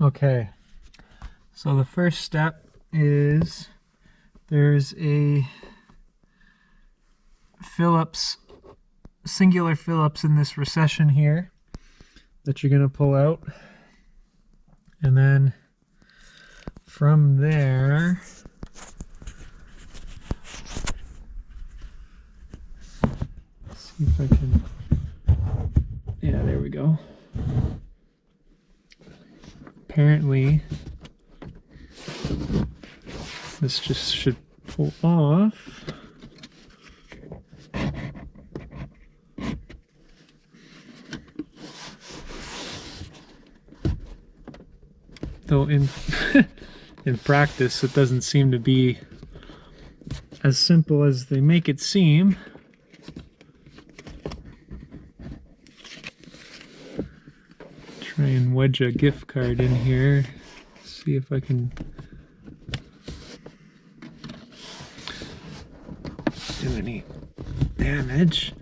Okay, so the first step is there's a Phillips, singular Phillips in this recession here that you're going to pull out. And then from there, let's see if I can, yeah, there we go. Apparently, this just should pull off. Though in in practice, it doesn't seem to be as simple as they make it seem. Try and wedge a gift card in here. See if I can do any damage.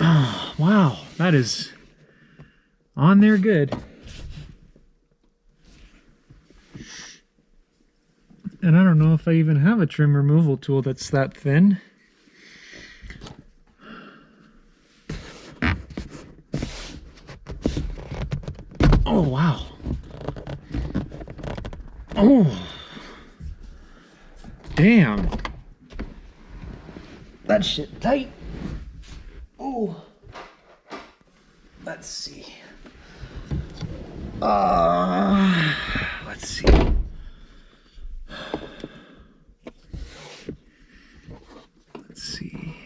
Oh, wow, that is on there good. And I don't know if I even have a trim removal tool that's that thin. Oh, wow. Oh. Damn. That shit tight. Oh. Let's see. Let's see. Let's see.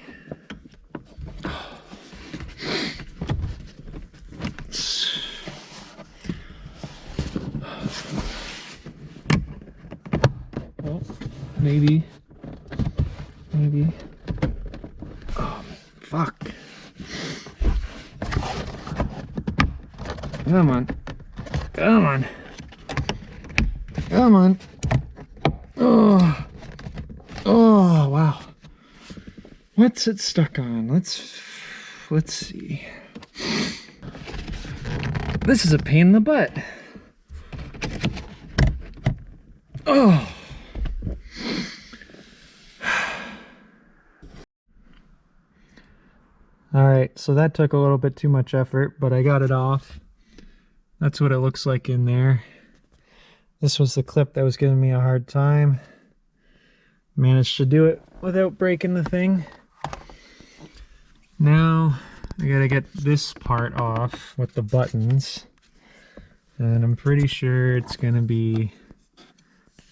Oh, maybe. Oh, fuck. Come on. Come on. Come on. Oh. Oh, wow. What's it stuck on? Let's see. This is a pain in the butt. Oh. All right, so that took a little bit too much effort, but I got it off. That's what it looks like in there. This was the clip that was giving me a hard time. Managed to do it without breaking the thing. Now I gotta get this part off with the buttons, and I'm pretty sure it's gonna be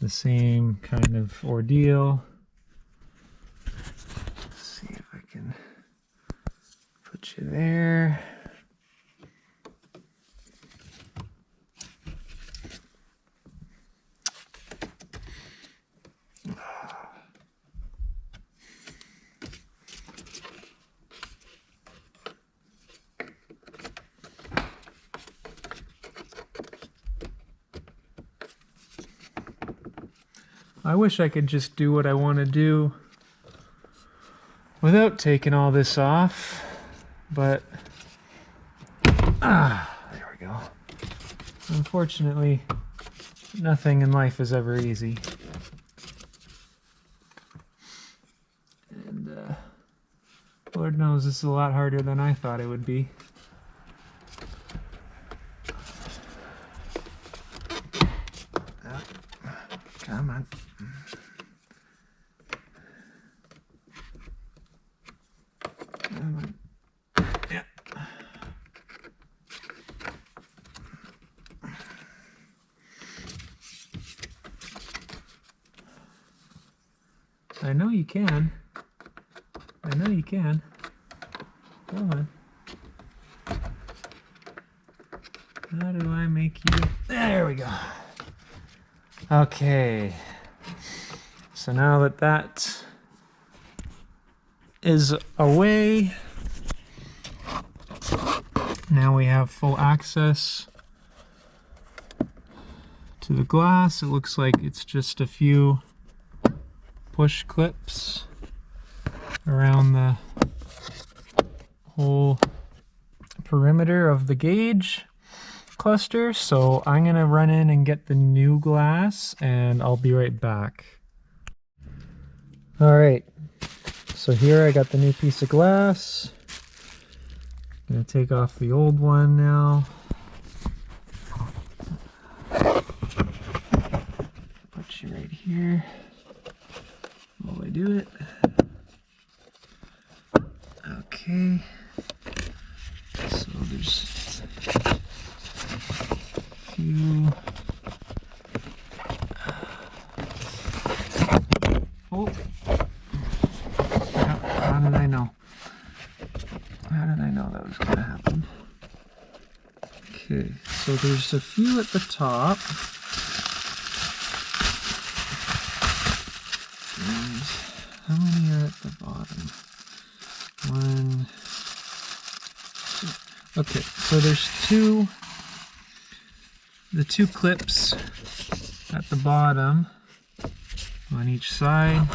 the same kind of ordeal. Let's see if I can put you there. I wish I could just do what I want to do without taking all this off, but there we go. Unfortunately, nothing in life is ever easy. And Lord knows this is a lot harder than I thought it would be. Come on. Come on. Yeah. I know you can. I know you can. Come on. How do I make you... There we go. Okay. So now that that is away, now we have full access to the glass. It looks like it's just a few push clips around the whole perimeter of the gauge. cluster, so I'm gonna run in and get the new glass and I'll be right back. All right, so here I got the new piece of glass. I'm gonna take off the old one now. Put you right here while I do it. Okay, so there's a few. Oh, how did I know? How did I know that was going to happen? Okay, so there's a few at the top. And how many are at the bottom? One, two. Okay, so there's the two clips at the bottom on each side.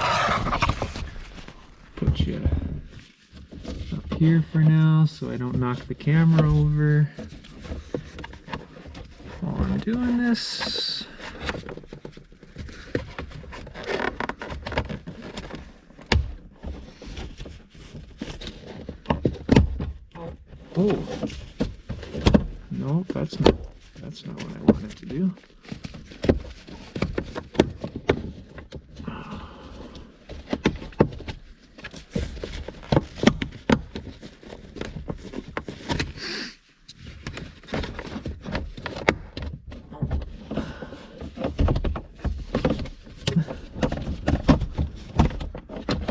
Put you up here for now so I don't knock the camera over while I'm doing this. Oh, no, that's not what I wanted to do.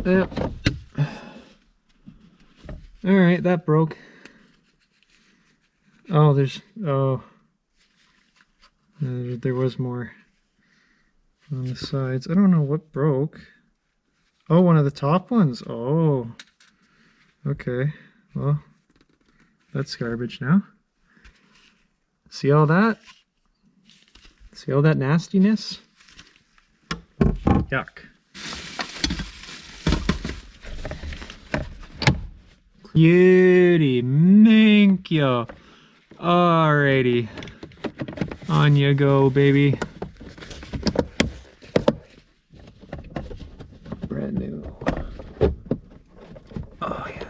Yep. All right, that broke. Oh, there was more on the sides. I don't know what broke. Oh, one of the top ones. Oh, okay. Well, that's garbage now. See all that? See all that nastiness? Yuck. Cutie, thank you. Alrighty, on you go, baby. Brand new. Oh yeah.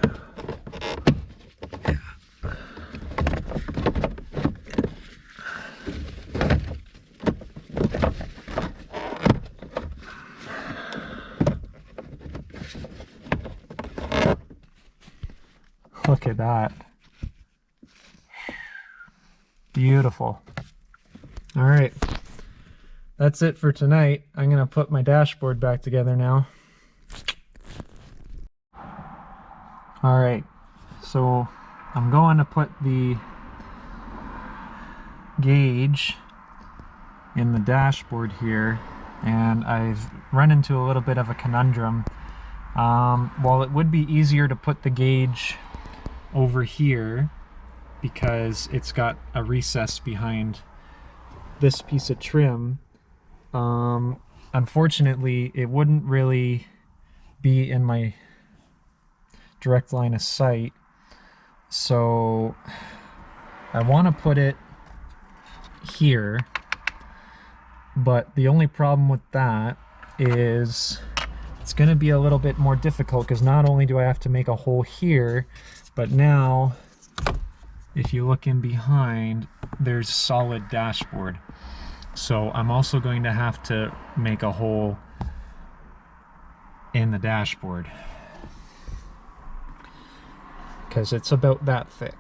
Look at that. Beautiful. All right, that's it for tonight. I'm gonna put my dashboard back together now. All right, so I'm going to put the gauge in the dashboard here, and I've run into a little bit of a conundrum. While it would be easier to put the gauge over here because it's got a recess behind this piece of trim, unfortunately it wouldn't really be in my direct line of sight, so I want to put it here, but the only problem with that is it's going to be a little bit more difficult because not only do I have to make a hole here, but now if you look in behind, there's solid dashboard. So I'm also going to have to make a hole in the dashboard because it's about that thick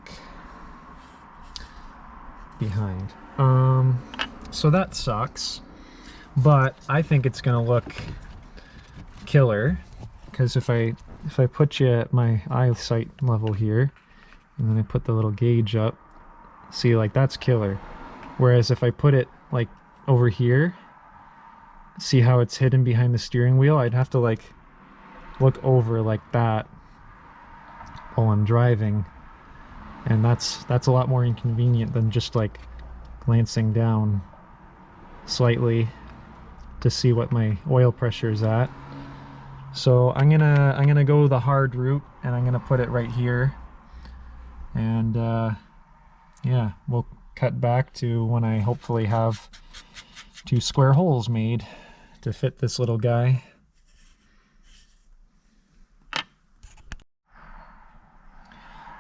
behind. So that sucks, but I think it's gonna look killer because if I put you at my eyesight level here and then I put the little gauge up, see, like, that's killer. Whereas if I put it like over here, see how it's hidden behind the steering wheel? I'd have to like look over like that while I'm driving, and that's a lot more inconvenient than just like glancing down slightly to see what my oil pressure is at. So I'm gonna go the hard route, and I'm gonna put it right here, and yeah, we'll cut back to when I hopefully have 2 square holes made to fit this little guy.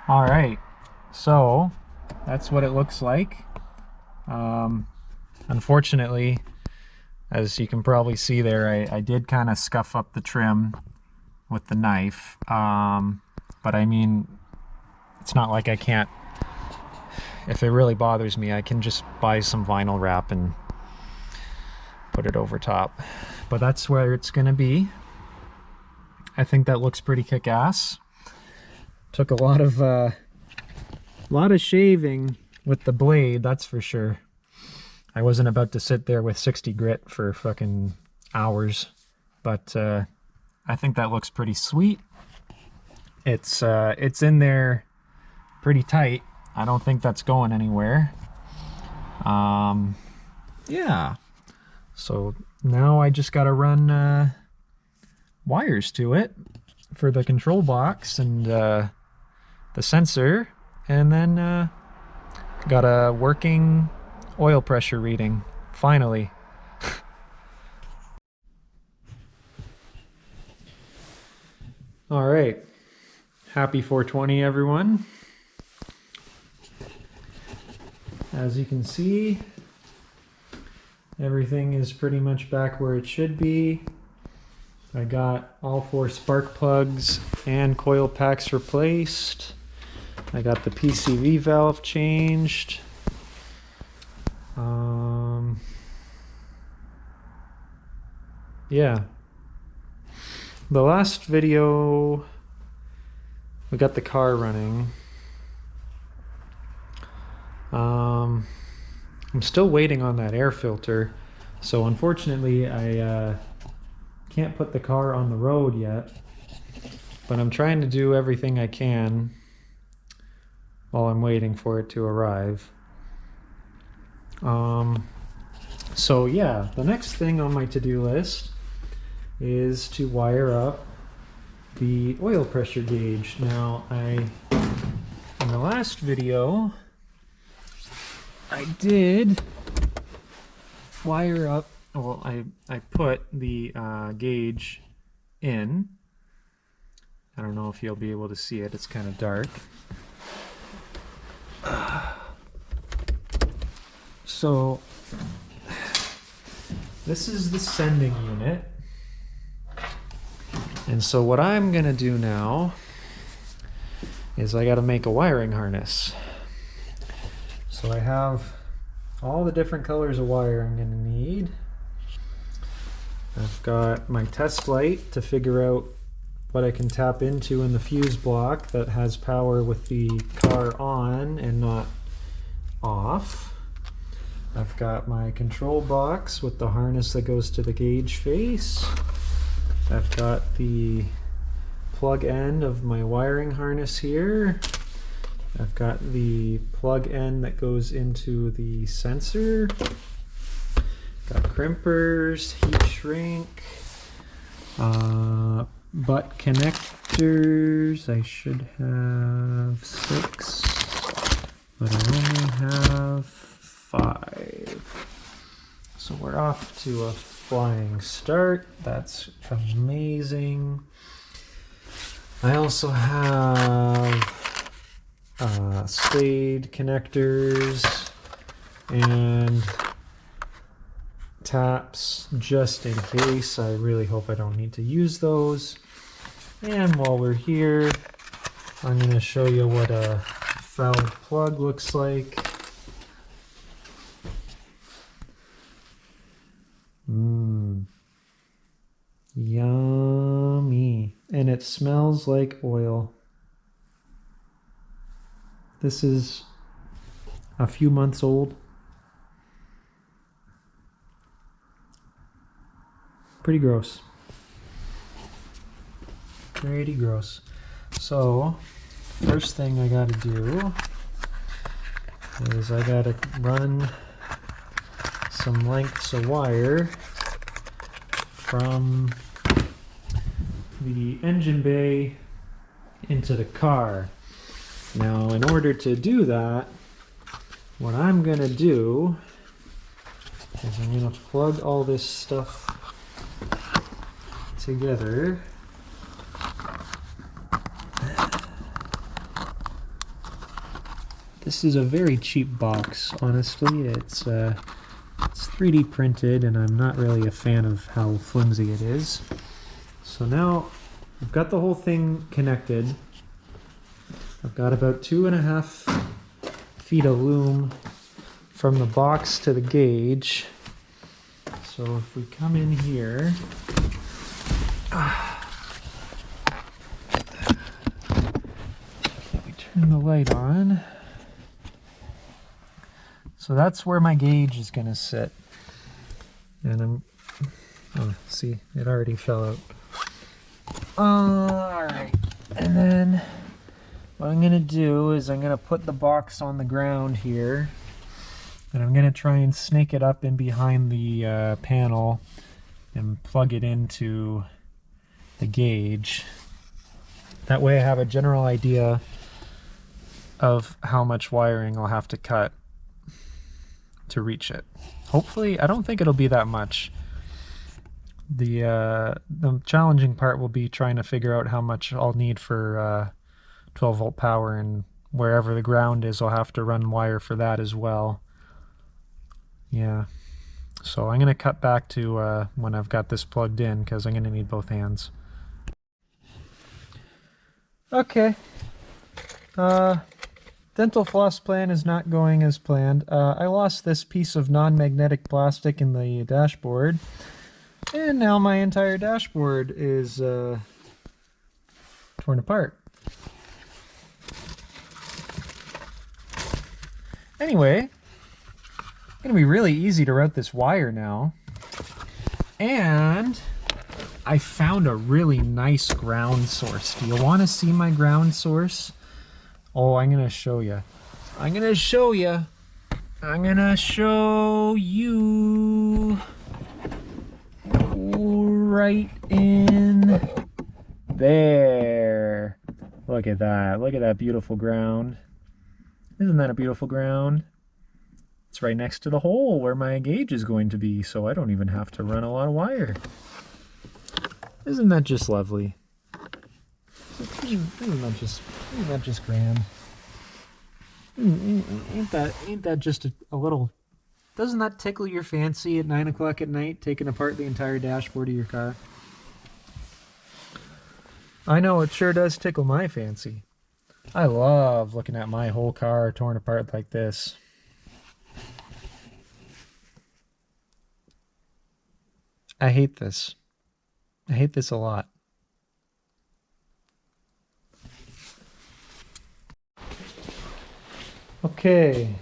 All right, so that's what it looks like. Unfortunately, as you can probably see there, I did kind of scuff up the trim with the knife. But I mean, it's not like I can't, if it really bothers me, I can just buy some vinyl wrap and put it over top. But that's where it's gonna be. I think that looks pretty kick-ass. Took a lot of shaving with the blade, that's for sure. I wasn't about to sit there with 60 grit for fucking hours, but I think that looks pretty sweet. It's in there pretty tight. I don't think that's going anywhere. Yeah. So now I just gotta run wires to it for the control box and the sensor, and then got a working oil pressure reading, finally. All right, happy 420 everyone. As you can see, everything is pretty much back where it should be. I got all 4 spark plugs and coil packs replaced. I got the PCV valve changed. Yeah. The last video, we got the car running. I'm still waiting on that air filter, so unfortunately I can't put the car on the road yet, but I'm trying to do everything I can while I'm waiting for it to arrive. So yeah, the next thing on my to-do list is to wire up the oil pressure gauge. Now, in the last video, I did wire up, well, I put the gauge in. I don't know if you'll be able to see it, it's kind of dark. So, this is the sending unit. And so what I'm gonna do now is I gotta make a wiring harness. So I have all the different colors of wire I'm gonna need. I've got my test light to figure out what I can tap into in the fuse block that has power with the car on and not off. I've got my control box with the harness that goes to the gauge face. I've got the plug end of my wiring harness here. I've got the plug end that goes into the sensor. Got crimpers, heat shrink, butt connectors. I should have 6, but I only have 5. So we're off to a flying start. That's amazing. I also have spade connectors and taps just in case. I really hope I don't need to use those. And while we're here, I'm going to show you what a valve plug looks like. Yummy. And it smells like oil. This is a few months old. Pretty gross. Pretty gross. So, first thing I gotta do is I gotta run some lengths of wire from the engine bay into the car. Now, in order to do that, what I'm gonna do is I'm gonna plug all this stuff together. This is a very cheap box, honestly. It's 3D printed, and I'm not really a fan of how flimsy it is. So now I've got the whole thing connected. I've got about 2.5 feet of loom from the box to the gauge. So if we come in here, we turn the light on. So that's where my gauge is going to sit. And oh, see, it already fell out. Alright, and then what I'm going to do is I'm going to put the box on the ground here. And I'm going to try and snake it up in behind the panel and plug it into the gauge. That way I have a general idea of how much wiring I'll have to cut to reach it. Hopefully, I don't think it'll be that much. The challenging part will be trying to figure out how much I'll need for 12 volt power, and wherever the ground is, I'll have to run wire for that as well. Yeah, so I'm going to cut back to when I've got this plugged in, because I'm going to need both hands. Okay. Dental floss plan is not going as planned. I lost this piece of non-magnetic plastic in the dashboard, and now my entire dashboard is torn apart. Anyway, it's going to be really easy to route this wire now. And I found a really nice ground source. Do you want to see my ground source? Oh, I'm going to show you. I'm going to show you. I'm going to show you right in there. Look at that. Look at that beautiful ground. Isn't that a beautiful ground? It's right next to the hole where my gauge is going to be, so I don't even have to run a lot of wire. Isn't that just lovely? Isn't that just grand? Ain't that just a little... Doesn't that tickle your fancy at 9 o'clock at night, taking apart the entire dashboard of your car? I know, it sure does tickle my fancy. I love looking at my whole car torn apart like this. I hate this. I hate this a lot. Okay.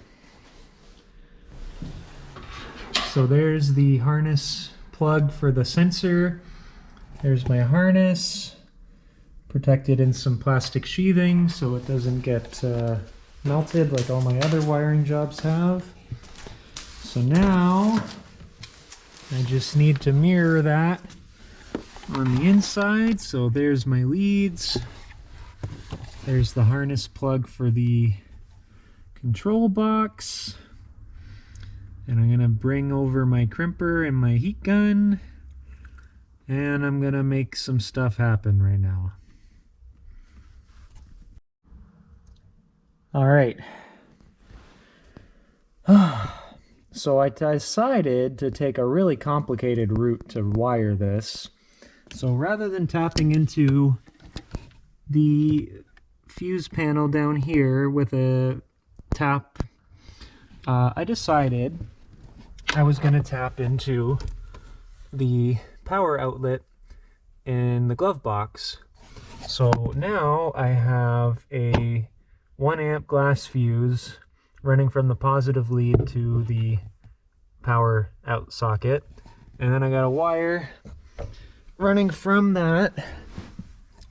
So there's the harness plug for the sensor. There's my harness, protected in some plastic sheathing so it doesn't get melted like all my other wiring jobs have. So now I just need to mirror that on the inside. So there's my leads. There's the harness plug for the control box. And I'm going to bring over my crimper and my heat gun. And I'm going to make some stuff happen right now. All right. So I decided to take a really complicated route to wire this. So rather than tapping into the fuse panel down here with a tap, I decided I was going to tap into the power outlet in the glove box. So now I have a 1 amp glass fuse running from the positive lead to the power out socket, and then I got a wire running from that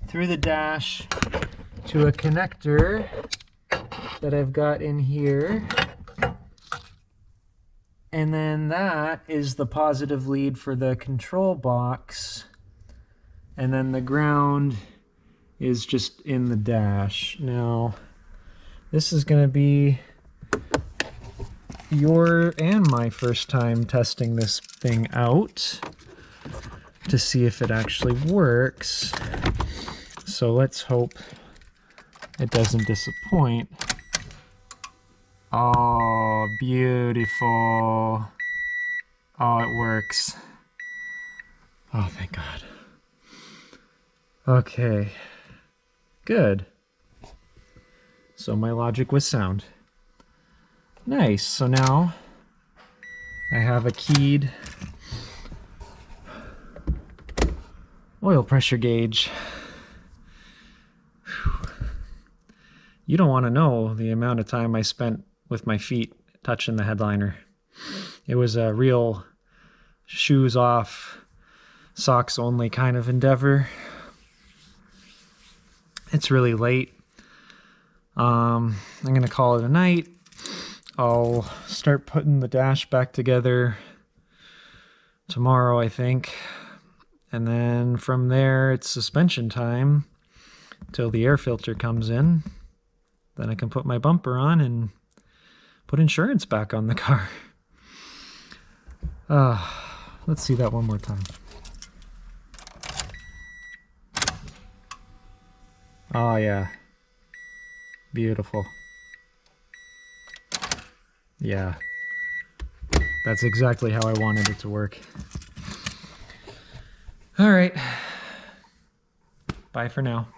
through the dash to a connector that I've got in here, and then that is the positive lead for the control box, and then the ground is just in the dash. Now this is going to be your and my first time testing this thing out to see if it actually works. So let's hope it doesn't disappoint. Oh, beautiful. Oh, it works. Oh, thank God. Okay, good. So my logic was sound. Nice, so now I have a keyed oil pressure gauge. You don't want to know the amount of time I spent with my feet touching the headliner. It was a real shoes off, socks only kind of endeavor. It's really late. I'm gonna call it a night. I'll start putting the dash back together tomorrow, I think. And then from there, it's suspension time till the air filter comes in. Then I can put my bumper on and put insurance back on the car. Let's see that one more time. Oh yeah, beautiful. Yeah, that's exactly how I wanted it to work. All right, bye for now.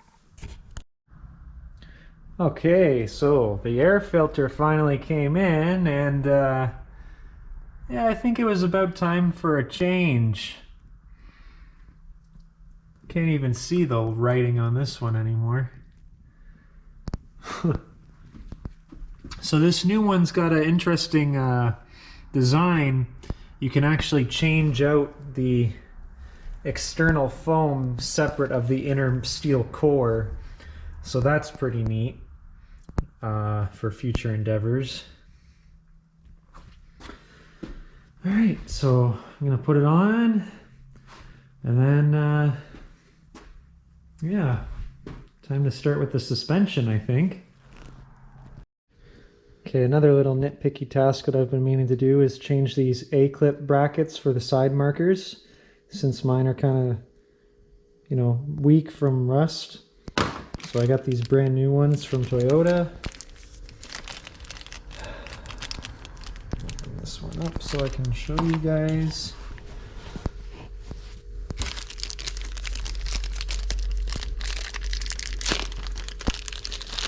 Okay, so the air filter finally came in, and yeah, I think it was about time for a change. Can't even see the writing on this one anymore. So this new one's got an interesting design. You can actually change out the external foam separate of the inner steel core. So that's pretty neat for future endeavors. All right, so I'm gonna put it on, and then yeah, time to start with the suspension, I think. Okay, another little nitpicky task that I've been meaning to do is change these A-clip brackets for the side markers, since mine are kind of, you know, weak from rust. So I got these brand new ones from Toyota. Open this one up so I can show you guys.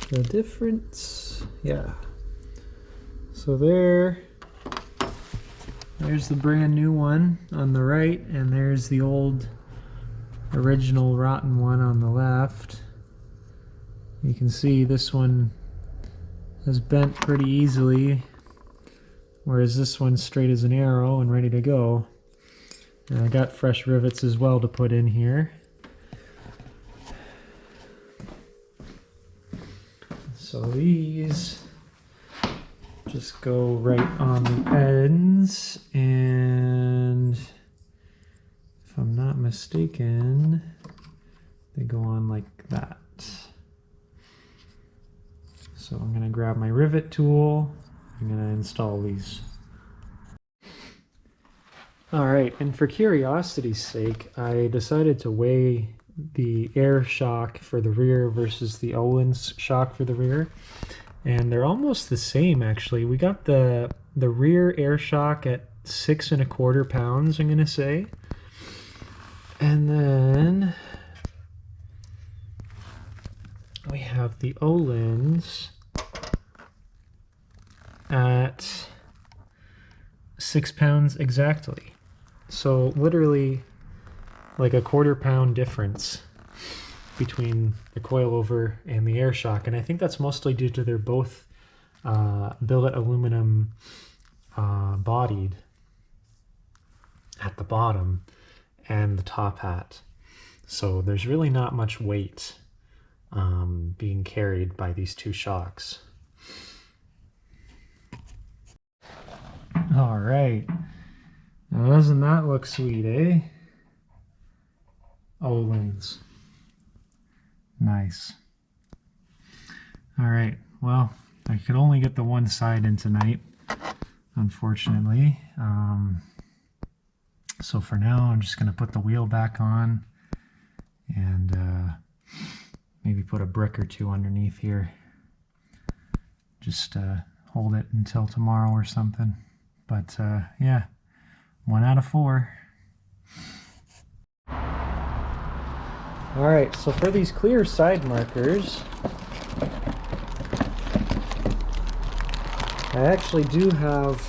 The difference, yeah. So there's the brand new one on the right, and there's the old original rotten one on the left. You can see this one has bent pretty easily, whereas this one's straight as an arrow and ready to go. And I got fresh rivets as well to put in here. So these just go right on the ends, and if I'm not mistaken, they go on like that. So I'm going to grab my rivet tool. I'm going to install these. Alright, and for curiosity's sake, I decided to weigh the air shock for the rear versus the Öhlins shock for the rear. And they're almost the same, actually. We got the rear air shock at 6¼ pounds, I'm going to say. And then we have the Öhlins at 6 pounds exactly. So literally like a ½ pound difference between the coilover and the air shock. And I think that's mostly due to they're both billet aluminum bodied at the bottom and the top hat. So there's really not much weight being carried by these two shocks. All right, now doesn't that look sweet, eh? Öhlins. Nice. All right, well, I could only get the one side in tonight, unfortunately. So for now, I'm just going to put the wheel back on and maybe put a brick or two underneath here. Just hold it until tomorrow or something. But yeah, 1 out of 4. Alright, so for these clear side markers, I actually do have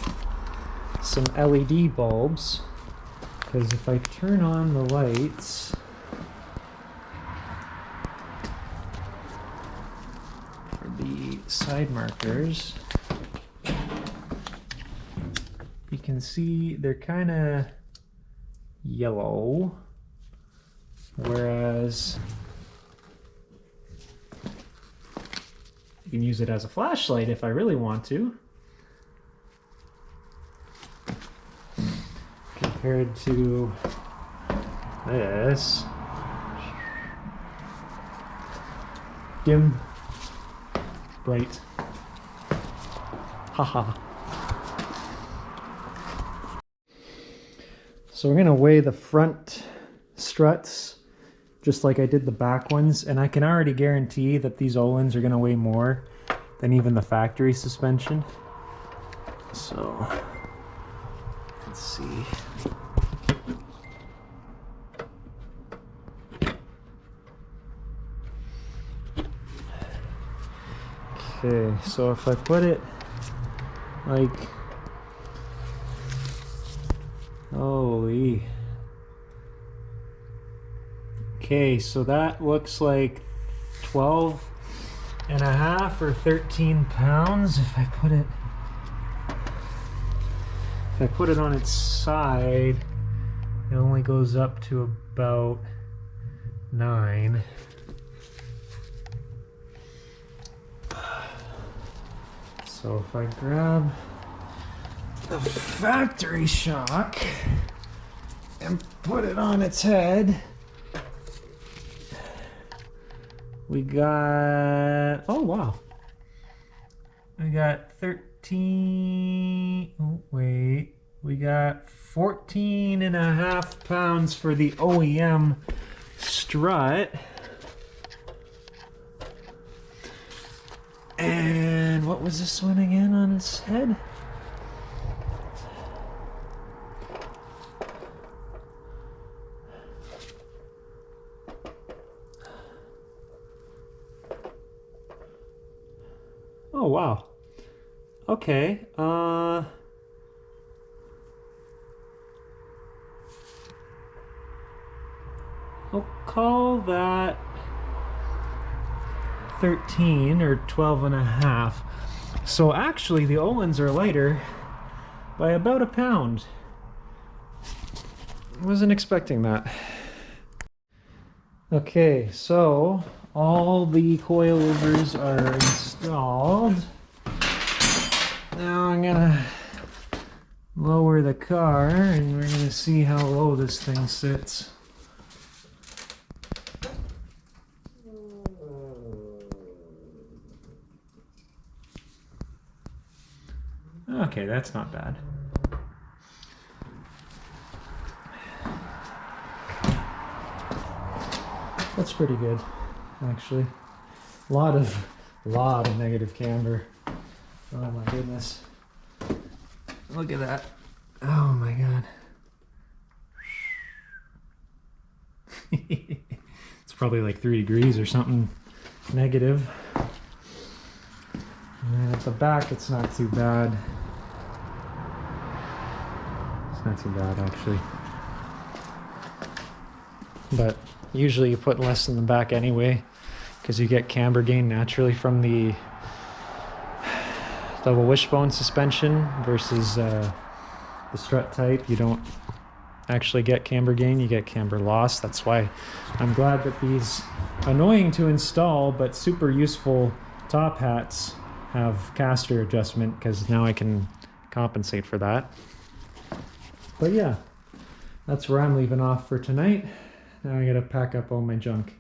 some LED bulbs, because if I turn on the lights, for the side markers, you can see they're kind of yellow, whereas you can use it as a flashlight if I really want to, compared to this. Dim, bright. Haha. So we're gonna weigh the front struts just like I did the back ones, and I can already guarantee that these Öhlins are gonna weigh more than even the factory suspension. So let's see. Okay, so if I put it like, holy. Okay, so that looks like 12 and a half or 13 pounds if I put it on its side. It only goes up to about 9. So if I grab the factory shock and put it on its head, we got, oh wow, we got 13, oh wait, we got 14 and a half pounds for the OEM strut. And what was this one again on its head? Oh wow. Okay. I'll call that 13 or 12 and a half. So actually the Öhlins are lighter by about a pound. Wasn't expecting that. Okay, so all the coilovers are installed. Now I'm gonna lower the car and we're gonna see how low this thing sits. Okay, that's not bad. That's pretty good, actually. A lot of negative camber. Oh my goodness. Look at that. Oh my god. It's probably like 3 degrees or something negative. And at the back it's not too bad. It's not too bad actually. But usually you put less in the back anyway, because you get camber gain naturally from the double wishbone suspension versus the strut type. You don't actually get camber gain, you get camber loss. That's why I'm glad that these annoying to install but super useful top hats have caster adjustment, because now I can compensate for that. But yeah, that's where I'm leaving off for tonight. Now I gotta pack up all my junk.